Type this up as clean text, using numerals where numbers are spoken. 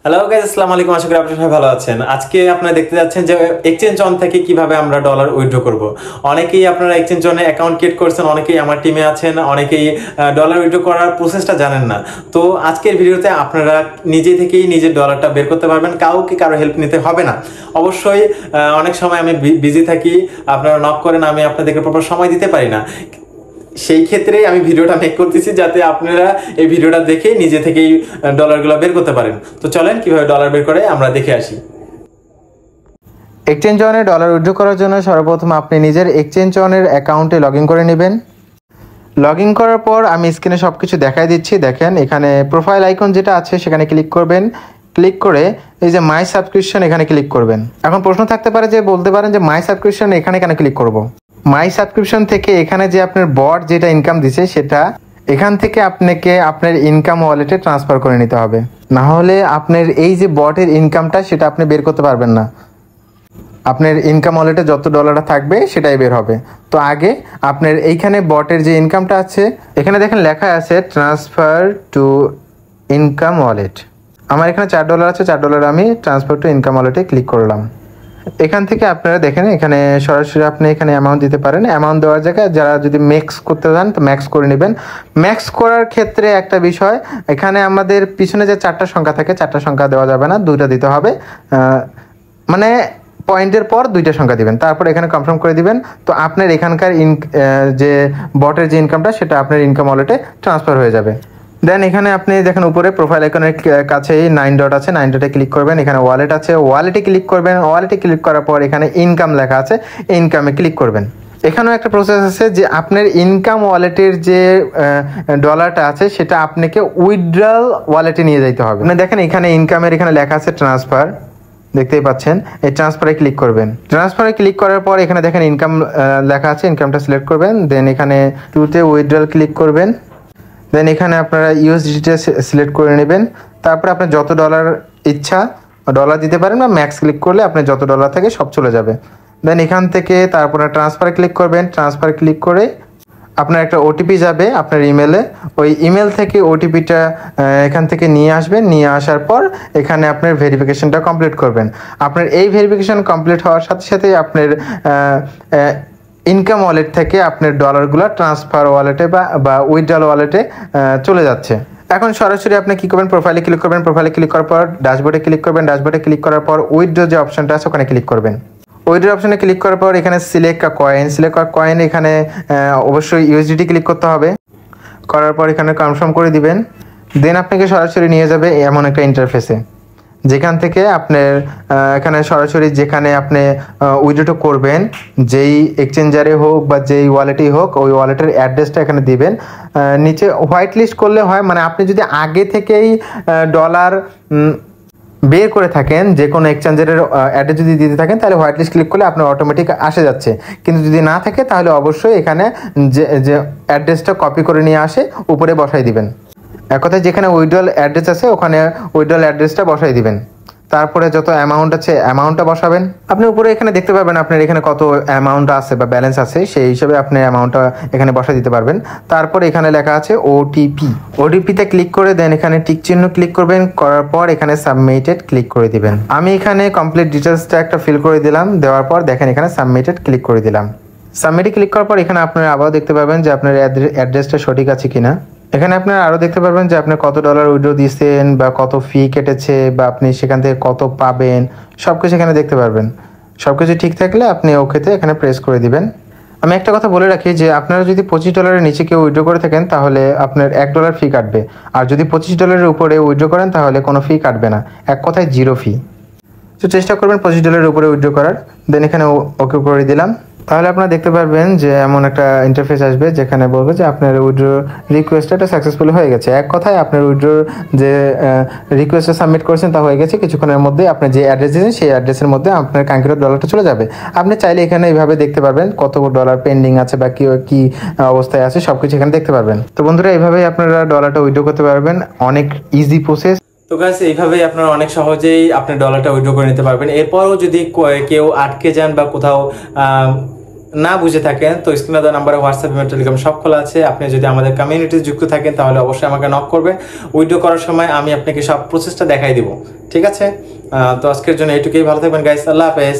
Hello guys, আসসালামু আলাইকুম। আশা করি আপনারা সবাই ভালো আছেন। আজকে আপনারা দেখতে যাচ্ছেন যে এক্সচেঞ্জ অন থেকে কিভাবে আমরা ডলার উইথড্র করব। অনেকেই আপনারা এক্সচেঞ্জ অনে অ্যাকাউন্ট ক্রিয়েট করছেন, অনেকেই আমার টিমে আছেন, অনেকেই ডলার উইথড্র করার প্রসেসটা জানেন না। তো আজকের ভিডিওতে আপনারা নিজে থেকেই নিজের ডলারটা বের করতে পারবেন, কারো হেল্প নিতে হবে না। অবশ্যই অনেক সময় আমি বিজি থাকি, আপনারা নক করেন, আমি আপনাদেরকে প্রপার সময় দিতে পারি না। সেই ক্ষেত্রে আমি ভিডিওটা মেক করতেছি যাতে আপনারা এই ভিডিওটা দেখে নিজে থেকেই ডলারগুলো বের করতে পারেন। তো চলেন কিভাবে ডলার বের করে আমরা দেখে আসি। এক্সচেঞ্জ অনে ডলার উইথড্র করার জন্য সর্বপ্রথম আপনি নিজের এক্সচেঞ্জ অনের অ্যাকাউন্টে লগ ইন করে নেবেন। লগ ইন করার পর আমি স্ক্রিনে সব কিছু দেখাই দিচ্ছি। দেখেন এখানে প্রোফাইল আইকন যেটা আছে সেখানে ক্লিক করবেন। ক্লিক করে এই যে মাই সাবস্ক্রিপশন এখানে ক্লিক করবেন। এখন প্রশ্ন থাকতে পারে যে বলতে পারেন যে মাই সাবস্ক্রিপশন এখানে কেন ক্লিক করব। মাই সাবস্ক্রিপশন থেকে এখানে যে আপনার বট যেটা ইনকাম দিছে সেটা এখান থেকে আপনাকে আপনার ইনকাম ওয়ালেটে ট্রান্সফার করে নিতে হবে, না হলে আপনার এই যে বটের ইনকামটা সেটা আপনি বের করতে পারবেন না। আপনার ইনকাম ওয়ালেটে যত ডলারটা থাকবে সেটাই বের হবে। তো আগে আপনার এইখানে বটের যে ইনকামটা আছে এখানে দেখেন লেখা আছে ট্রান্সফার টু ইনকাম ওয়ালেট। আমার এখানে $4 আছে, $4 আমি ট্রান্সফার টু ইনকাম ওয়ালেটে ক্লিক করলাম। এখান থেকে আপনারা দেখেন এখানে সরাসরি আপনি এখানে অ্যামাউন্ট দিতে পারেন। অ্যামাউন্ট দেওয়ার জায়গায় যারা যদি ম্যাক্স করতে চান তো ম্যাক্স করে নেবেন। ম্যাক্স করার ক্ষেত্রে একটা বিষয়, এখানে আমাদের পিছনে যে 4টা সংখ্যা থাকে 4টা সংখ্যা দেওয়া যাবে না, 2টা দিতে হবে। মানে পয়েন্টের পর 2টা সংখ্যা দিবেন, তারপর এখানে কনফার্ম করে দিবেন। তো আপনার এখানকার যে বটের যে ইনকামটা সেটা আপনার ইনকাম ওয়ালেটে ট্রান্সফার হয়ে যাবে। দেন এখানে আপনি দেখেন উপরে প্রোফাইল আইকনের কাছেই 9 ডট আছে, 9 ডটে ক্লিক করবেন। এখানে ওয়ালেট আছে, ওয়ালেটে ক্লিক করবেন। ওয়ালেটে ক্লিক করার পর এখানে ইনকাম লেখা আছে, ইনকামে ক্লিক করবেন। এখানেও একটা প্রসেস আছে যে আপনার ইনকাম ওয়ালেটের যে ডলারটা আছে সেটা আপনাকে উইথড্রল ওয়ালেটে নিয়ে যেতে হবে। মানে দেখেন এখানে ইনকামের এখানে লেখা আছে ট্রান্সফার, দেখতেই পাচ্ছেন। এই ট্রান্সফারে ক্লিক করবেন। ট্রান্সফারে ক্লিক করার পর এখানে দেখেন ইনকাম লেখা আছে, ইনকামটা সিলেক্ট করবেন। দেন এখানে টুতে উইথড্রল ক্লিক করবেন। দেন এখানে আপনারা ইউএসডিটা সিলেক্ট করে নেবেন। তারপর আপনার যত ডলার ইচ্ছা ডলার দিতে পারেন, বা ম্যাক্স ক্লিক করলে আপনার যত ডলার থাকে সব চলে যাবে। দেন এখান থেকে তারপরে ট্রান্সফারে ক্লিক করবেন। ট্রান্সফার ক্লিক করে আপনার একটা ওটিপি যাবে আপনার ইমেলে। ওই ইমেল থেকে ওটিপিটা এখান থেকে নিয়ে আসবেন। নিয়ে আসার পর এখানে আপনার ভেরিফিকেশনটা কমপ্লিট করবেন। আপনার এই ভেরিফিকেশন কমপ্লিট হওয়ার সাথে সাথে আপনার ইনকাম ওয়ালেট থেকে আপনার ডলারগুলো ট্রান্সফার ওয়ালেটে বা উইথড্রল ওয়ালেটে চলে যাচ্ছে। এখন সরাসরি আপনি কি করবেন, প্রোফাইলে ক্লিক করবেন। প্রোফাইলে ক্লিক করার পর ড্যাশবোর্ডে ক্লিক করবেন। ড্যাশবোর্ডে ক্লিক করার পর উইথড্র যে অপশনটা আছে ওখানে ক্লিক করবেন। উইথড্র অপশনে ক্লিক করার পর এখানে সিলেক্ট কয়েন এখানে অবশ্যই ইউএসডিটি ক্লিক করতে হবে। করার পর এখানে কনফার্ম করে দিবেন। দেন আপনাকে সরাসরি নিয়ে যাবে এমন একটা ইন্টারফেসে, যেখান থেকে আপনার এখানে সরাসরি যেখানে আপনি উইথড্র করবেন, যেই এক্সচেঞ্জারে হোক বা যেই ওয়ালেটেই হোক, ওই ওয়ালেটের অ্যাড্রেসটা এখানে দিবেন। নিচে হোয়াইট লিস্ট করলে হয়, মানে আপনি যদি আগে থেকেই ডলার বের করে থাকেন, যে কোনো এক্সচেঞ্জারের অ্যাড্রেস যদি দিতে থাকেন তাহলে হোয়াইট লিস্ট ক্লিক করলে আপনার অটোমেটিক আসে যাচ্ছে। কিন্তু যদি না থাকে তাহলে অবশ্যই এখানে যে অ্যাড্রেসটা কপি করে নিয়ে আসে উপরে বসাই দিবেন। এক কথায় যেখানে উইথড্রল অ্যাড্রেস আছে ওখানে উইথড্রল অ্যাড্রেসটা বসাই দিবেন। তারপরে যত অ্যামাউন্ট আছে অ্যামাউন্টটা বসাবেন। আপনি উপরে এখানে দেখতে পাবেন আপনার এখানে কত অ্যামাউন্ট আছে বা ব্যালেন্স আছে, সেই হিসাবে আপনি অ্যামাউন্টটা এখানে বসাই দিতে পারবেন। তারপর এখানে লেখা আছে ওটিপিতে ক্লিক করে দেন এখানে টিক চিহ্ন ক্লিক করবেন। করার পর এখানে সাবমিটেড ক্লিক করে দিবেন। আমি এখানে কমপ্লিট ডিটেলসটা একটা ফিল করে দিলাম। দেওয়ার পর দেখেন এখানে সাবমিটেড ক্লিক করে দিলাম। সাবমিটে ক্লিক করার পর এখানে আপনারা আবার দেখতে পাবেন যে আপনার অ্যাড্রেসটা সঠিক আছে কিনা। এখানে আপনারা আরও দেখতে পারবেন যে আপনি কত ডলার উইথড্র দিয়েছেন বা কত ফি কেটেছে বা আপনি সেখান থেকে কত পাবেন, সব কিছু এখানে দেখতে পারবেন। সব কিছু ঠিক থাকলে আপনি ওকেতে এখানে প্রেস করে দিবেন। আমি একটা কথা বলে রাখি যে আপনারা যদি $25 নিচে কেউ উইথড্র করে থাকেন তাহলে আপনার $1 ফি কাটবে, আর যদি $25 উপরে উইথড্র করেন তাহলে কোনো ফি কাটবে না, এক কথায় 0 ফি। তো চেষ্টা করবেন $25 উপরে উইথড্র করার। দেন এখানে ওকে করে দিলাম। তাহলে আপনারা দেখতে পারবেন যে এমন একটা ইন্টারফেস আসবে যেখানে বলবে যে আপনার উইথড্র রিকোয়েস্টটা সাকসেসফুল হয়ে গেছে। এক কথায় আপনার উইথড্র যে রিকোয়েস্টটা সাবমিট করেছেন তা হয়ে গেছে। কিছুক্ষণের মধ্যে আপনি যে অ্যাড্রেস দিয়েছেন সেই অ্যাড্রেসের মধ্যে আপনার কাঙ্ক্ষিত ডলারটা চলে যাবে। আপনি চাইলে এখানে এইভাবে দেখতে পারবেন কত ডলার পেন্ডিং আছে বা কি অবস্থায় আছে, সব কিছু এখানে দেখতে পারবেন। তো বন্ধুরা এইভাবেই আপনারা ডলারটা উইথড্র করতে পারবেন, অনেক ইজি প্রসেস। তো গাইস, এইভাবেই আপনারা অনেক সহজেই আপনার ডলারটা উইথড্র করে নিতে পারবেন। এরপরও যদি কেউ আটকে যান বা কোথাও না বুঝে থাকেন তো স্ক্রিনে দেওয়া নাম্বারে হোয়াটসঅ্যাপ ইমেল টেলিগ্রাম সব খোলা আছে। আপনি যদি আমাদের কমিউনিটি যুক্ত থাকেন তাহলে অবশ্যই আমাকে নক করবে। উইথড্র করার সময় আমি আপনাকে সব প্রসেসটা দেখাই দিব, ঠিক আছে? তো আজকের জন্য এইটুকুই, ভালো থাকবেন গাইস, আল্লাহ হাফেজ।